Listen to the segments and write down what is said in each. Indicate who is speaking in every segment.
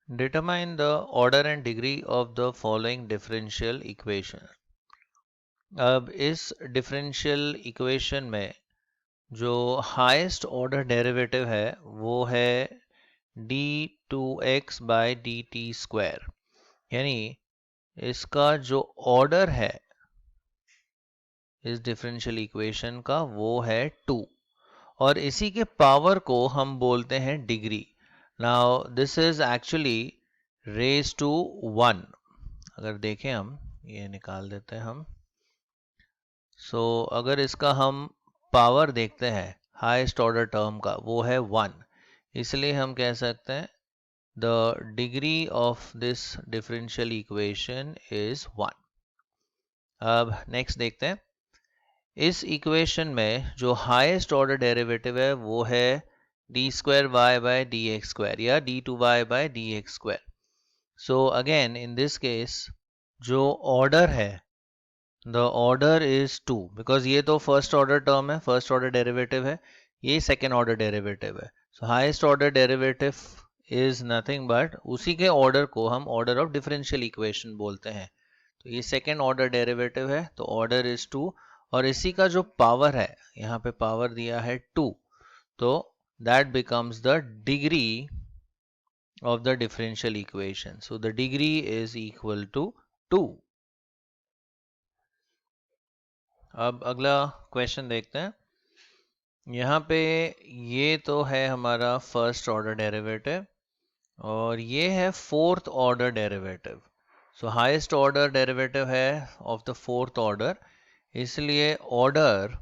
Speaker 1: Determine the order and degree of the following differential equation. अब इस differential equation में जो highest order derivative है वो है d2x by dt square, यानी इसका जो order है इस differential equation का वो है 2 और इसी के पावर को हम बोलते हैं degree. Now this is actually raise to 1. अगर देखें हम ये निकाल देते हैं हम. अगर इसका हम पावर देखते हैं हाईएस्ट ऑर्डर टर्म का वो है 1, इसलिए हम कह सकते हैं the degree of this differential equation is 1. अब नेक्स्ट देखते हैं. इस इक्वेशन में जो हाईएस्ट ऑर्डर डेरिवेटिव है वो है d square y by d x square या d two y by d x square. So again in this case जो ऑर्डर है द ऑर्डर इज 2 बिकॉज ये तो फर्स्ट ऑर्डर टर्म है, फर्स्ट ऑर्डर डेरिवेटिव है, ये सेकेंड ऑर्डर डेरिवेटिव है. So highest order derivative is nothing but उसी के ऑर्डर को हम ऑर्डर ऑफ डिफरेंशियल इक्वेशन बोलते हैं. तो ये सेकेंड ऑर्डर डेरिवेटिव है तो ऑर्डर इज 2 और इसी का जो पावर है यहाँ पे पावर दिया है 2, तो that becomes the degree of the differential equation. So the degree is equal to 2. अब अगला क्वेश्चन देखते हैं. यहाँ पे ये तो है हमारा फर्स्ट ऑर्डर डेरिवेटिव और ये है फोर्थ ऑर्डर डेरिवेटिव. सो हाईएस्ट ऑर्डर डेरिवेटिव है ऑफ द फोर्थ ऑर्डर, इसलिए order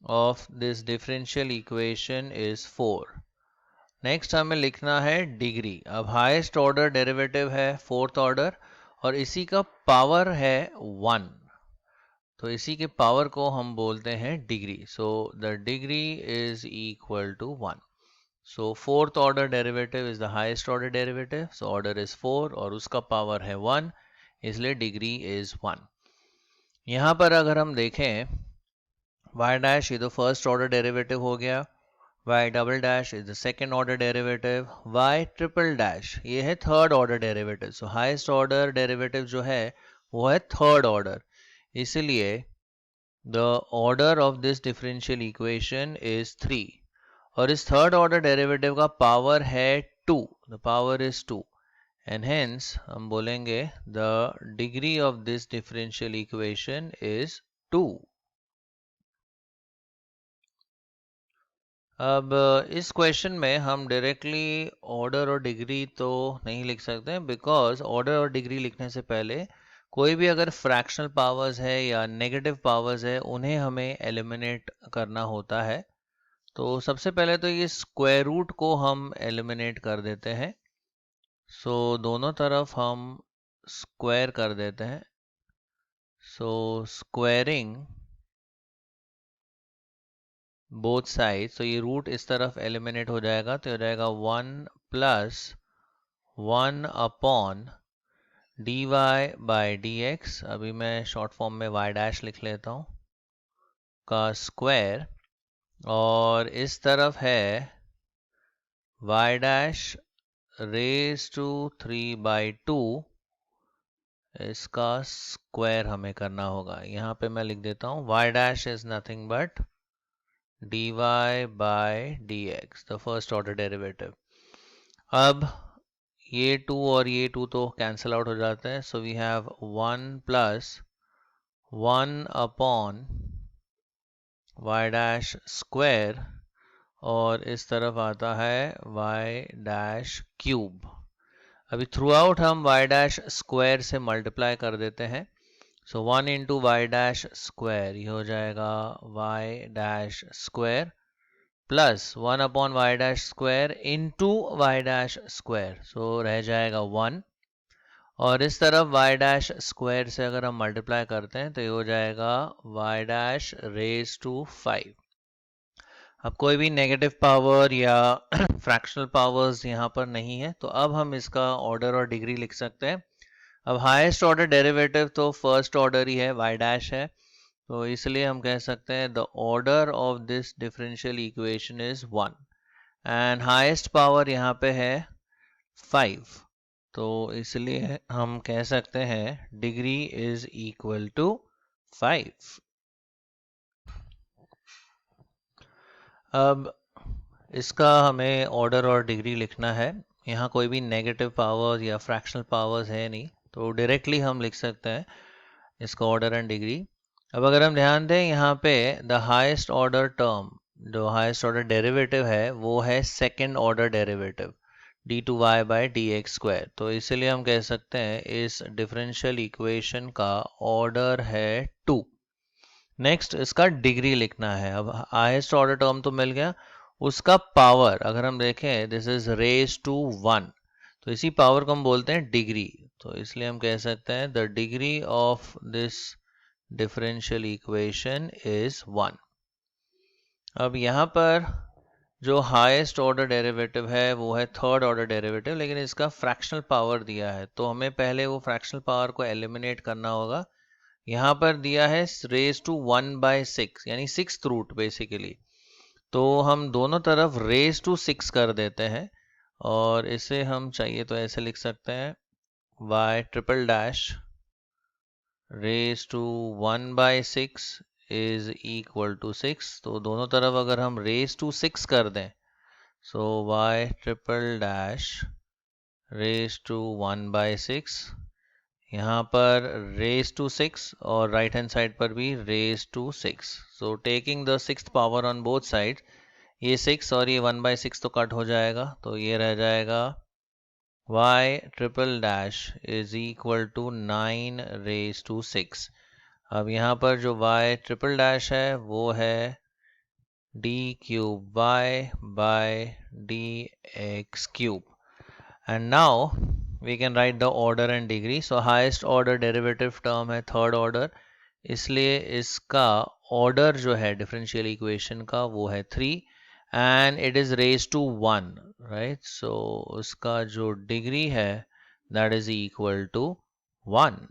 Speaker 1: of this differential equation is 4. Next हमें लिखना है डिग्री. अब हाईएस्ट ऑर्डर डेरिवेटिव है फोर्थ ऑर्डर और इसी का पावर है 1, तो इसी के पावर को हम बोलते हैं degree. So the degree is equal to 1. So fourth order derivative is the highest order derivative, so order is 4 और उसका पावर है 1, इसलिए डिग्री इज 1. यहाँ पर अगर हम देखें y डैश ये तो फर्स्ट ऑर्डर डेरिवेटिव हो गया, y double dash is the second order derivative, y triple dash ये है थर्ड ऑर्डर डेरिवेटिव. सो हाईएस्ट ऑर्डर डेरिवेटिव जो है वो है थर्ड ऑर्डर, इसलिए the order of this differential equation is 3 और इस थर्ड ऑर्डर डेरिवेटिव का पावर है 2, the power is 2 and hence हम बोलेंगे the degree of this differential equation is 2. अब इस क्वेश्चन में हम डायरेक्टली ऑर्डर और डिग्री तो नहीं लिख सकते बिकॉज ऑर्डर और डिग्री लिखने से पहले कोई भी अगर फ्रैक्शनल पावर्स है या नेगेटिव पावर्स है उन्हें हमें एलिमिनेट करना होता है. तो सबसे पहले तो ये स्क्वायर रूट को हम एलिमिनेट कर देते हैं. सो दोनों तरफ हम स्क्वायर कर देते हैं. सो स्क्वायरिंग बोथ साइड, तो ये रूट इस तरफ एलिमिनेट हो जाएगा तो हो जाएगा 1 plus 1 upon D Y by D X, अभी मैं शॉर्ट फॉर्म में y डैश लिख लेता हूँ, का स्क्वायर और इस तरफ है y dash raise to 3 by 2, इसका स्क्वायर हमें करना होगा. यहाँ पे मैं लिख देता हूँ y dash is nothing but dy by dx, the first order derivative. अब ये 2 और ये 2 तो कैंसिल आउट हो जाते हैं, so we have 1 plus 1 upon y dash square और इस तरफ आता है y डैश क्यूब. अभी थ्रू आउट हम y डैश स्क्वायर से मल्टीप्लाई कर देते हैं. So 1 into y dash square ये हो जाएगा y dash square plus 1 upon y dash square into y dash square, so रह जाएगा 1 और इस तरफ वाई डैश स्क्वायर से अगर हम मल्टीप्लाई करते हैं तो ये हो जाएगा वाई डैश रेज टू 5. अब कोई भी नेगेटिव पावर या फ्रैक्शनल पावर्स यहाँ पर नहीं है तो अब हम इसका ऑर्डर और डिग्री लिख सकते हैं. अब हाईएस्ट ऑर्डर डेरिवेटिव तो फर्स्ट ऑर्डर ही है, वाई डैश है, तो इसलिए हम कह सकते हैं the order of this differential equation is 1 and highest power यहाँ पे है 5। तो इसलिए हम कह सकते हैं डिग्री इज इक्वल टू 5। अब इसका हमें ऑर्डर और डिग्री लिखना है। यहाँ कोई भी नेगेटिव पावर्स या फ्रैक्शनल पावर्स है नहीं, तो डायरेक्टली हम लिख सकते हैं इसका ऑर्डर एंड डिग्री। अब अगर हम ध्यान दें यहाँ पे द हाईएस्ट ऑर्डर टर्म, जो हाईएस्ट ऑर्डर डेरिवेटिव है वो है सेकंड ऑर्डर डेरिवेटिव d2y/dx²। तो इसीलिए हम कह सकते हैं इस डिफरेंशियल इक्वेशन का ऑर्डर है 2। नेक्स्ट इसका डिग्री लिखना है। अब हाईएस्ट ऑर्डर टर्म तो मिल गया, उसका पावर अगर हम देखें दिस इज रेज टू 1, तो इसी पावर को हम बोलते हैं डिग्री। तो इसलिए हम कह सकते हैं the degree of this differential equation is 1। अब यहाँ पर जो हाईएस्ट ऑर्डर डेरिवेटिव है वो है थर्ड ऑर्डर डेरिवेटिव, लेकिन इसका फ्रैक्शनल पावर दिया है, तो हमें पहले वो फ्रैक्शनल पावर को एलिमिनेट करना होगा। यहाँ पर दिया है रेज टू 1/6 यानी 6th रूट बेसिकली, तो हम दोनों तरफ रेज टू 6 कर देते हैं और इसे हम चाहिए तो ऐसे लिख सकते हैं y∭ raise to 1/6 is equal to 6। तो दोनों तरफ अगर हम रेज टू 6 कर दें, सो y∭ रेज टू 1/6, यहाँ पर रेज टू 6 और राइट हैंड साइड पर भी raise to 6। So taking the 6th power on both side, ये 6 और ये 1/6 तो कट हो जाएगा, तो ये रह जाएगा y∭ is equal to 9 raise to 6। अब यहाँ पर जो y∭ है वो है d³ and now we can write the order and degree. So highest order derivative term है third order, इसलिए इसका order जो है differential equation का वो है 3 and it is raised to 1, right? So उसका जो degree है that is equal to 1.